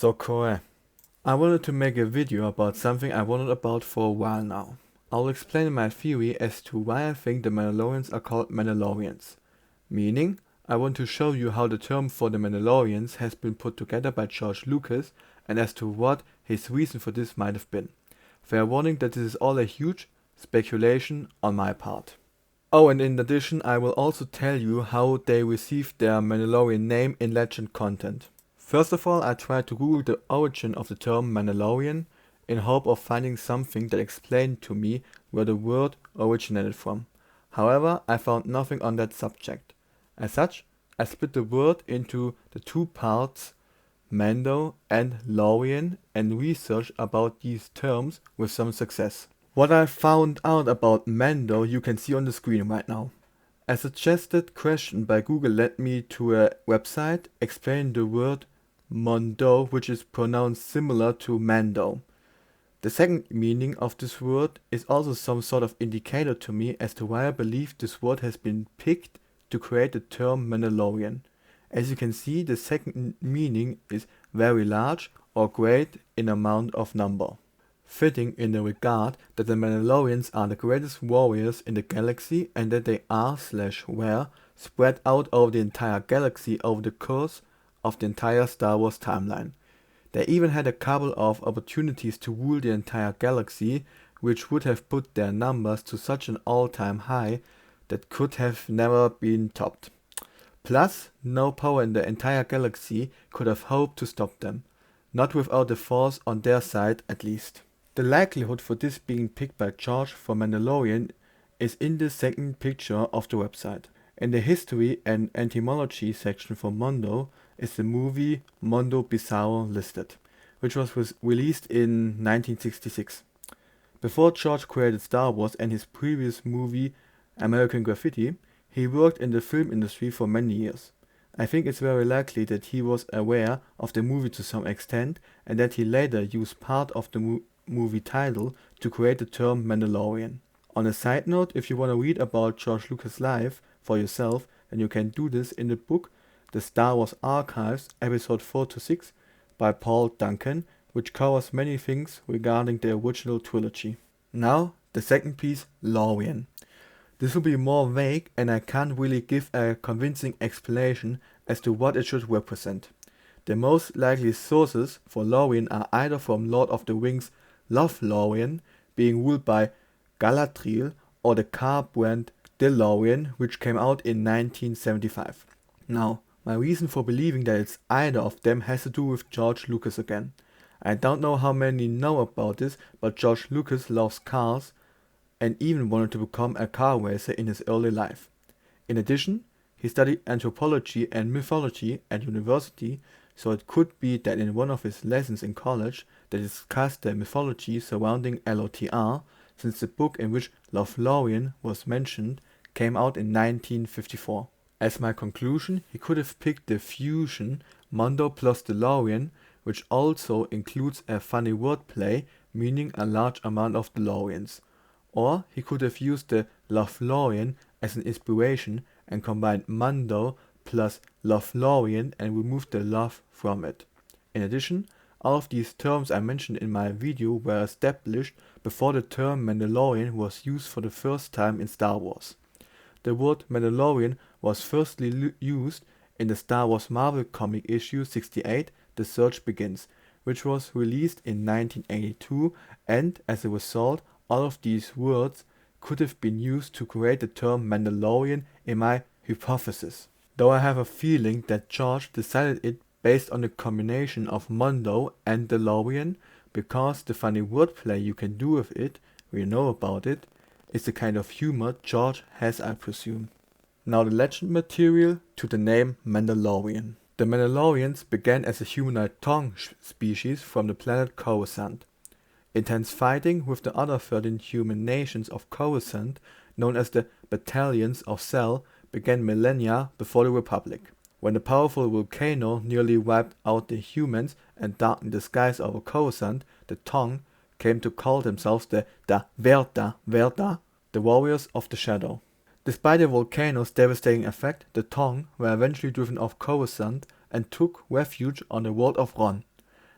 So Koe, I wanted to make a video about something I wondered about for a while now. I'll explain my theory as to why I think the Mandalorians are called Mandalorians. Meaning, I want to show you how the term for the Mandalorians has been put together by George Lucas and as to what his reason for this might have been. Fair warning that this is all a huge speculation on my part. Oh, and in addition, I will also tell you how they received their Mandalorian name in legend content. First of all, I tried to Google the origin of the term Mandalorian in hope of finding something that explained to me where the word originated from. However, I found nothing on that subject. As such, I split the word into the two parts Mando and Lorian and researched about these terms with some success. What I found out about Mando you can see on the screen right now. A suggested question by Google led me to a website explaining the word Mondo, which is pronounced similar to Mando. The second meaning of this word is also some sort of indicator to me as to why I believe this word has been picked to create the term Mandalorian. As you can see, the second meaning is very large or great in amount of number, fitting in the regard that the Mandalorians are the greatest warriors in the galaxy and that they are/were spread out over the entire galaxy over the course of the entire Star Wars timeline. They even had a couple of opportunities to rule the entire galaxy, which would have put their numbers to such an all-time high that could have never been topped. Plus, no power in the entire galaxy could have hoped to stop them, not without the Force on their side at least. The likelihood for this being picked by George for Mandalorian is in the second picture of the website. In the history and etymology section for Mondo is the movie Mondo Bizarro listed, which was released in 1966. Before George created Star Wars and his previous movie American Graffiti, he worked in the film industry for many years. I think it's very likely that he was aware of the movie to some extent and that he later used part of the movie title to create the term Mandalorian. On a side note, if you want to read about George Lucas' life for yourself, then you can do this in the book The Star Wars Archives, episode 4 to 6 by Paul Duncan, which covers many things regarding the original trilogy. Now, the second piece, Lorian. This will be more vague and I can't really give a convincing explanation as to what it should represent. The most likely sources for Lorian are either from Lord of the Rings' Lothlorien, being ruled by Galadriel, or the car brand DeLorean, which came out in 1975. Now, my reason for believing that it's either of them has to do with George Lucas again. I don't know how many know about this, but George Lucas loves cars and even wanted to become a car racer in his early life. In addition, he studied anthropology and mythology at university, so it could be that in one of his lessons in college they discussed the mythology surrounding LOTR, since the book in which Lothlorien was mentioned came out in 1954. As my conclusion, he could have picked the fusion Mondo plus DeLorean, which also includes a funny wordplay meaning a large amount of DeLoreans. Or he could have used the Lothlorien as an inspiration and combined Mando plus Lothlorien and removed the love from it. In addition, all of these terms I mentioned in my video were established before the term Mandalorian was used for the first time in Star Wars. The word Mandalorian was firstly used in the Star Wars Marvel comic issue 68, The Search Begins, which was released in 1982, and as a result, all of these words could have been used to create the term Mandalorian in my hypothesis. Though I have a feeling that George decided it based on the combination of Mondo and DeLorean, because the funny wordplay you can do with it, we know about it, is the kind of humor George has, I presume. Now the legend material to the name Mandalorian. The Mandalorians began as a humanoid Tong species from the planet Coruscant. Intense fighting with the other 13 human nations of Coruscant, known as the Battalions of Cell, began millennia before the Republic. When the powerful volcano nearly wiped out the humans and darkened the skies over Coruscant, the Tong came to call themselves the Verda, the Warriors of the Shadow. Despite the volcano's devastating effect, the Tong were eventually driven off Coruscant and took refuge on the world of Ron.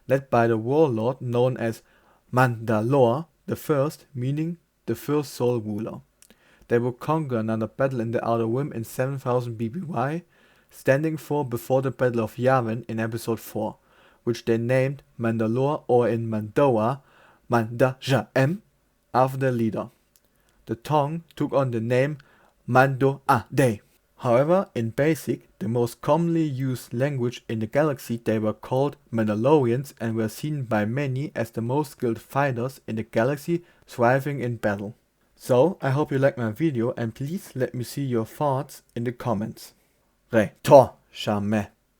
led by the warlord known as Mandalore the First, meaning the first soul ruler. They would conquer another battle in the Outer Rim in 7000 BBY, standing for before the Battle of Yavin in episode 4, which they named Mandalore, or in Mandoa, Mandajaem, after their leader. The Tong took on the name Mando-A-Day. However, in BASIC, the most commonly used language in the galaxy, they were called Mandalorians and were seen by many as the most skilled fighters in the galaxy, thriving in battle. So, I hope you liked my video and please let me see your thoughts in the comments. Re, to, jamais.